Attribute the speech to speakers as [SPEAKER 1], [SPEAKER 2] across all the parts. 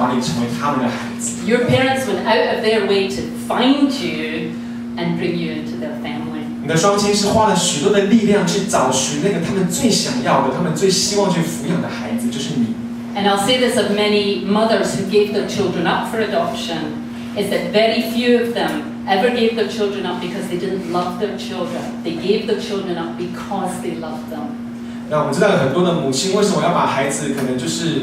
[SPEAKER 1] 哪里成为他们的孩子。
[SPEAKER 2] Your parents went out of their way to find you and bring you into their family.
[SPEAKER 1] 你的双亲是花了许多的力量去找寻那个他们最想要的、他们最希望去抚养的孩子，就是你。
[SPEAKER 2] And I'll say this of many mothers who gave their children up for adoption, is that very few of them ever gave their children up because they didn't love their children. They gave their children up because they loved them.
[SPEAKER 1] 那我们知道有很多的母亲为什么要把孩子可能就是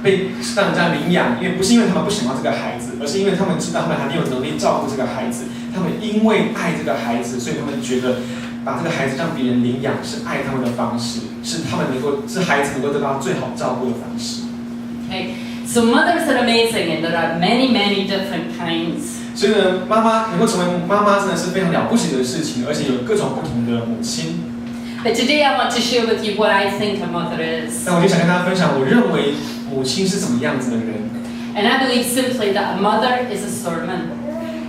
[SPEAKER 1] 被让人家领养，因为不是因为他们不想要这个孩子，而是因为他们知道他们还没有能力照顾这个孩子，他们因为爱这个孩子，所以他们觉得把这个孩子让别人领养是爱他们的方式，是孩子能够得到最好照顾的方式。
[SPEAKER 2] Okay, so mothers are amazing, and there are many, many different kinds.
[SPEAKER 1] 所以呢，妈妈能够成为妈妈真的是非常了不起的事情，而且有各种不同的母亲。
[SPEAKER 2] But today I want to share with you what I think a mother is.
[SPEAKER 1] 那我就想跟大家分享，我认为母亲是怎么样子的人。
[SPEAKER 2] And I believe simply that a mother is a sermon.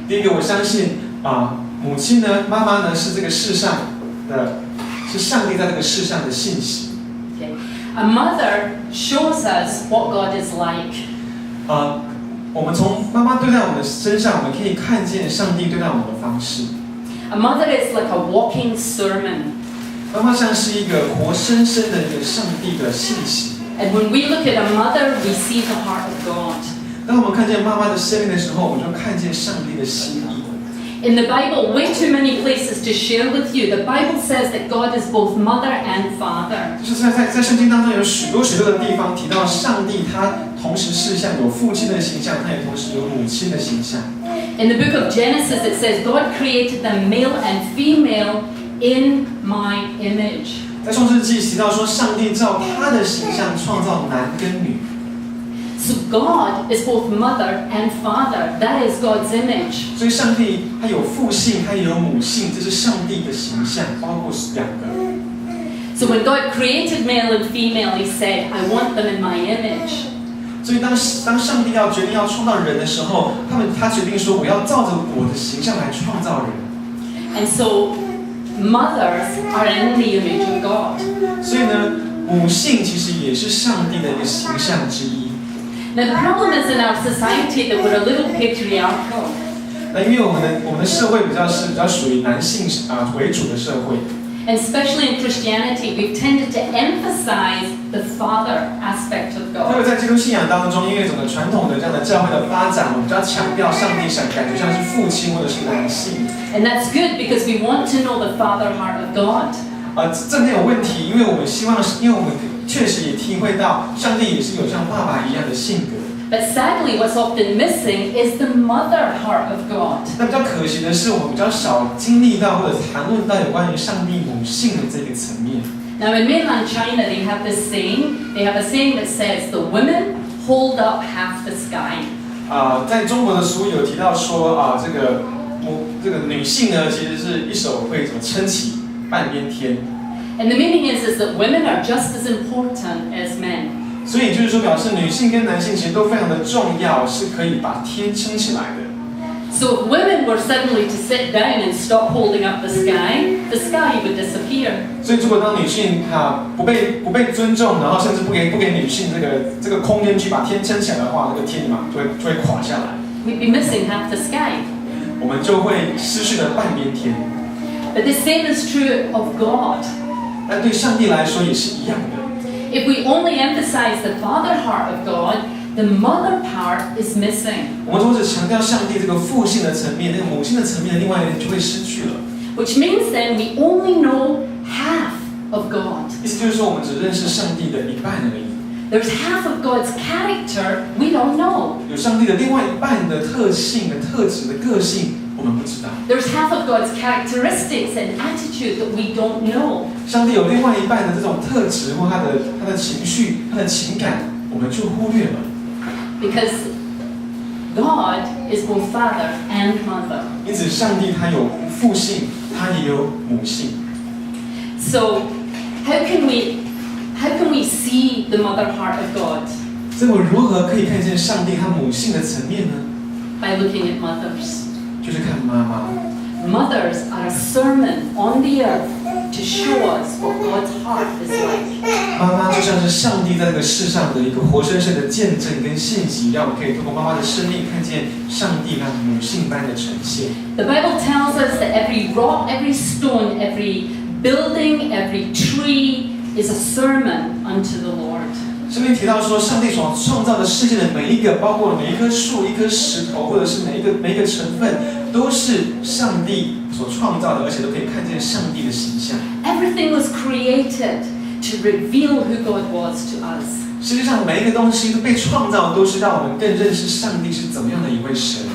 [SPEAKER 1] 第一个，我相信母亲呢，妈妈呢是这个世上的，是上帝在这个世上的信息。
[SPEAKER 2] Okay. A mother shows us what God is like.
[SPEAKER 1] 我们从妈妈对待我们的身上，我们可以看见上帝对待我们的方式。
[SPEAKER 2] A mother is like a walking sermon.
[SPEAKER 1] 妈妈像是一个活生生的一个上帝的信息。
[SPEAKER 2] And when we look at a mother, we see the heart of God.
[SPEAKER 1] 当我们看见妈妈的生命的时候，我们就看见上帝的心意。
[SPEAKER 2] In the Bible, way too many places to share with you. The Bible says that God is both mother and father.
[SPEAKER 1] 就是在圣经当中有许多的地方提到上帝，他同时是像有父亲的形象，他也同时有母亲的形象。
[SPEAKER 2] In the book of Genesis, it says God created them male and female in my image.
[SPEAKER 1] 在创世纪提到说，上帝照他的形象创造男跟女。
[SPEAKER 2] So God is both mother and father. That is God's image.
[SPEAKER 1] 所以上帝他有父性，他也有母性，这是上帝的形象，包括两个。
[SPEAKER 2] So when God created male and female, He said, "I want them in my image."
[SPEAKER 1] 所以当上帝决定要创造人的时候，他决定说，我要照着我的形象来创造人。
[SPEAKER 2] And so mothers are in the image of God.
[SPEAKER 1] 所以呢，母性其实也是上帝的一个形象之一。
[SPEAKER 2] Now the problem is in our society that we're a little patriarchal.
[SPEAKER 1] 那因为我们的社会比较属于男性为主的社会。
[SPEAKER 2] And especially in Christianity, we've tended to emphasize the father aspect of
[SPEAKER 1] 特
[SPEAKER 2] God.
[SPEAKER 1] 别在基督信仰当中，因为整个传统的这样的教会的发展，我们比较强调上帝感觉像是父亲或者是男性。
[SPEAKER 2] And that's good because we want to know the father heart of God.
[SPEAKER 1] 这没有问题，因为我们确实也体会到上帝也是有像爸爸一样的性格。
[SPEAKER 2] But sadly, what's often missing is the mother heart of God.
[SPEAKER 1] 那比较可惜的是，我们比较少经历到或者谈论到有关于上帝母性的这个层面。
[SPEAKER 2] Now in mainland China, they have this saying. They have a saying that says, "The women hold up half the sky."
[SPEAKER 1] 在中国的俗语有提到说这个女性呢，其实是一手会撑起半边天。
[SPEAKER 2] And the meaning is that women are just as important as men.
[SPEAKER 1] 所以就是说，表示女性跟男性其实都非常的重要，是可以把天撑起来的。
[SPEAKER 2] So if women were suddenly to sit down and stop holding up the sky would disappear.
[SPEAKER 1] 所以如果当女性不被尊重，然后甚至不给女性这个空间去把天撑起来的话，这个天嘛就会垮下来。
[SPEAKER 2] We'd be missing half the sky.
[SPEAKER 1] 我们就会失去了半边天。
[SPEAKER 2] But the same is true of God.
[SPEAKER 1] 但对上帝来说也是一样的。
[SPEAKER 2] If we only emphasize the father heart of God, the mother part is missing.
[SPEAKER 1] 我们如果只强调上帝这个父性的层面，那个母性的层面的另外一面就会失去了。
[SPEAKER 2] Which means then we only know half of God.
[SPEAKER 1] 意思就是说，我们只认识上帝的一半而已。
[SPEAKER 2] There's half of God's character we don't know.
[SPEAKER 1] 有上帝的另外一半的特性、的特质、的个性，我们不知道。
[SPEAKER 2] There's half of God's characteristics and attitude that we don't know.
[SPEAKER 1] 上帝有另外一半的这种特质或他的情绪、他的情感，我们就忽略了。
[SPEAKER 2] Because God is both father and mother.
[SPEAKER 1] 因此，上帝他有父性，他也有母性。
[SPEAKER 2] So, how can we see the mother heart of God?
[SPEAKER 1] 所以我如何可以看见上帝他母性的层面呢？
[SPEAKER 2] By looking at mothers.
[SPEAKER 1] 就是看妈妈。
[SPEAKER 2] Mothers are a sermon on the earth to show us what God's heart is like.
[SPEAKER 1] 妈妈就像是上帝在这个世上的一个活生生的见证跟信息，让我们可以通过妈妈的生命看见上帝那母性般的呈现。
[SPEAKER 2] The Bible tells us that every rock, every stone, every building, every tree is a sermon unto the Lord.
[SPEAKER 1] 圣经提到说，上帝所创造的世界的每一个，包括每一棵树、一颗石头，或者是每一个成分，都是上帝所创造的，而且都可以看见上帝的形象。
[SPEAKER 2] Everything was created to reveal who God was to us.
[SPEAKER 1] 世界上每一个东西都被创造，都是让我们更认识上帝是怎么样的一位神。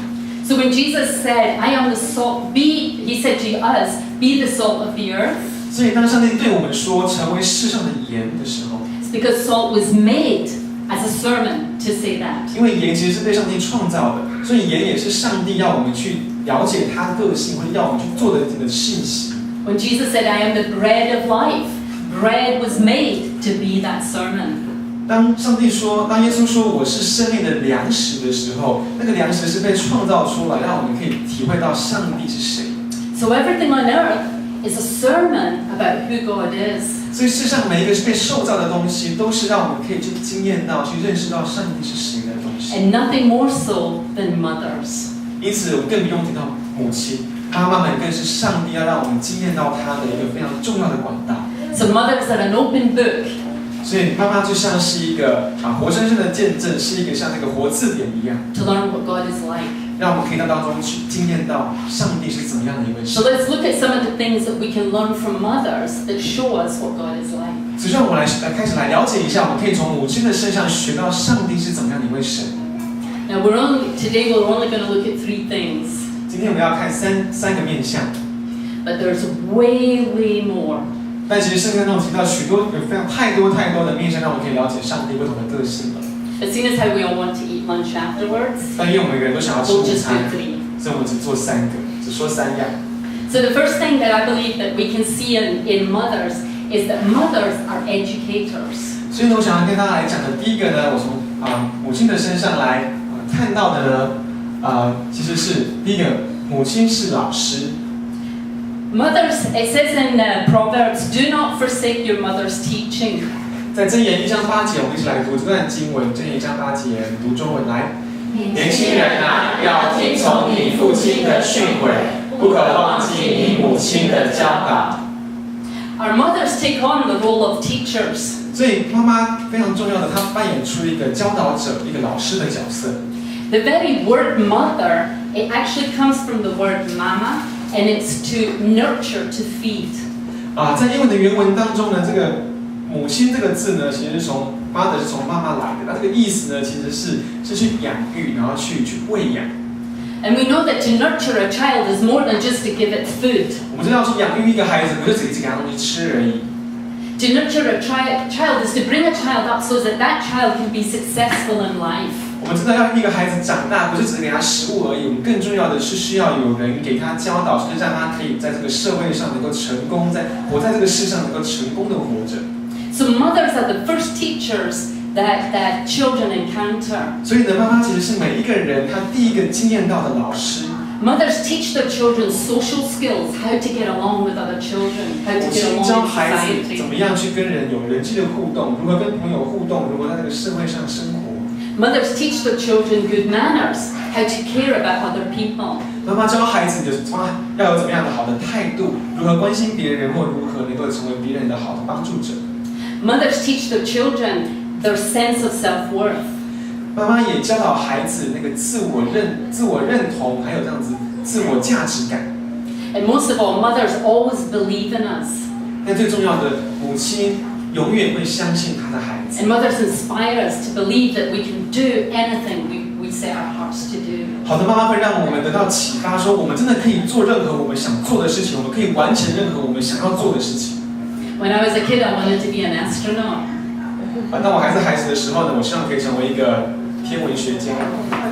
[SPEAKER 2] So when Jesus said, "I am the salt," He said to us, "Be the salt of the earth."
[SPEAKER 1] 所以当上帝对我们说成为世上的盐的时候，
[SPEAKER 2] It's because salt was made as a sermon to say that.
[SPEAKER 1] 因为盐其实是被上帝创造的，所以盐也是上帝要我们去了解他的个性，或者要我们去做的这个信息。
[SPEAKER 2] When Jesus said, "I am the bread of life," bread was made to be that sermon.
[SPEAKER 1] 当耶稣说我是生命的粮食的时候，那个粮食是被创造出来，让我们可以体会到上帝是谁。
[SPEAKER 2] So everything on earth is a sermon about who God is.
[SPEAKER 1] 所以世上每一个被受造的东西，都是让我们可以去经验到、去认识到上帝是谁的东西。
[SPEAKER 2] And nothing more so than mothers.
[SPEAKER 1] 因此，我们更不用提到母亲，妈妈们更是上帝要让我们经验到他的一个非常重要的管道。
[SPEAKER 2] So mothers are an open book.
[SPEAKER 1] 所以妈妈就像是一个活生生的见证，是一个像那个活字典一样，
[SPEAKER 2] To learn what God is like.
[SPEAKER 1] 让我们可以在当中去经验到上帝是怎么样的一位
[SPEAKER 2] So
[SPEAKER 1] 神。
[SPEAKER 2] let's look at some of the things that we can learn from mothers that show us what God is like.
[SPEAKER 1] 所以让我们来开始来了解一下，我们可以从母亲的身上学到上帝是怎么样的一位神。
[SPEAKER 2] Now today we're only going to look at 3 things,
[SPEAKER 1] 今天我们要看三个面向，
[SPEAKER 2] but there's way more.
[SPEAKER 1] 但其实圣经中提到许多有非常太多的面向，让我们可以了解上帝不同的个性了。
[SPEAKER 2] But seeing as how we all want to eat lunch afterwards,
[SPEAKER 1] 但因为我们每个人都想要吃
[SPEAKER 2] we'll
[SPEAKER 1] 午
[SPEAKER 2] just
[SPEAKER 1] 餐，
[SPEAKER 2] do 3.
[SPEAKER 1] 所以我们只做3个，只说3样。
[SPEAKER 2] So the first thing that I believe that we can see in mothers is that mothers are educators.
[SPEAKER 1] 所以呢，我想要跟大家来讲的第一个呢，我从母亲的身上来看到的呢，其实是第一个，母亲是老师。
[SPEAKER 2] Mothers, it says in Proverbs, "Do not forsake your mother's teaching."
[SPEAKER 1] 在箴言1章8节，我们一起来读这段经文。箴言1章8节，读中文来。年轻人啊，要听从你父亲的训诲，不可忘记你母亲的教导。
[SPEAKER 2] Our mothers take on the role of teachers.
[SPEAKER 1] 所以妈妈非常重要的，她扮演出一个教导者、一个老师的角色。
[SPEAKER 2] The very word mother, it actually comes from the word mama, and it's to nurture, to feed.
[SPEAKER 1] 在英文的原文当中呢，这个母亲这个字呢，其实是从 mother 是从妈妈来的，那这个意思呢，其实是去养育，然后去喂养。
[SPEAKER 2] And we know that to nurture a child is more than just to give it food.
[SPEAKER 1] 我们知道说养育一个孩子，不是只给他东西吃而已。
[SPEAKER 2] To nurture a child is to bring a child up so that that child can be successful in life.
[SPEAKER 1] 我们知道要一个孩子长大，不是只是给他食物而已，我们更重要的是需要有人给他教导，甚至让他可以在这个社会上能够成功，活在这个世上能够成功的活着。
[SPEAKER 2] So mothers are the first teachers that children encounter.
[SPEAKER 1] 所以呢，妈妈其实是每一个人他第一个经验到的老师。
[SPEAKER 2] Mothers teach their children social skills, how to get along with other children, how
[SPEAKER 1] 母
[SPEAKER 2] to
[SPEAKER 1] 亲
[SPEAKER 2] get
[SPEAKER 1] 教
[SPEAKER 2] along in
[SPEAKER 1] 孩子
[SPEAKER 2] society.
[SPEAKER 1] 怎么样去跟人有人际的互动，如何跟朋友互动，如何在这个社会上生活。
[SPEAKER 2] Mothers teach their children good manners, how to care about other people.
[SPEAKER 1] 妈妈教孩子就是要有怎么样的好的态度，如何关心别人，或如何能够成为别人的好的帮助者。
[SPEAKER 2] Mothers teach their children their sense of self-worth.
[SPEAKER 1] 妈妈也教导孩子那个自我认同，还有这样子自我价值感。
[SPEAKER 2] And most of all, mothers always believe in us.
[SPEAKER 1] 但最重要的，母亲永远会相信她的孩子。
[SPEAKER 2] And mothers inspire us to believe that we can do anything we set our hearts to do.
[SPEAKER 1] 好的妈妈会让我们得到启发，说我们真的可以做任何我们想做的事情，我们可以完成任何我们想要做的事情。
[SPEAKER 2] When I was a kid, I wanted to be an astronaut.
[SPEAKER 1] 当我还是孩子的时候呢，我希望可以成为一个天文学家、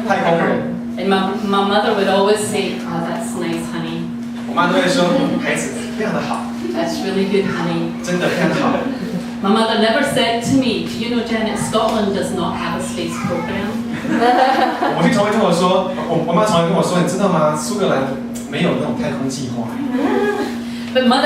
[SPEAKER 1] 太空人。
[SPEAKER 2] And my mother would always say, "Oh, that's nice, honey.
[SPEAKER 1] 我妈都会说，孩子非常的好，
[SPEAKER 2] That's really good, honey."
[SPEAKER 1] 真的非常的好。
[SPEAKER 2] My mother never said to me, "Do you know, Janet, Scotland does not have a space program."
[SPEAKER 1] 我妈从来跟我说，我妈从来跟我说，你知道吗？苏格兰没有那种太空计划。
[SPEAKER 2] But mother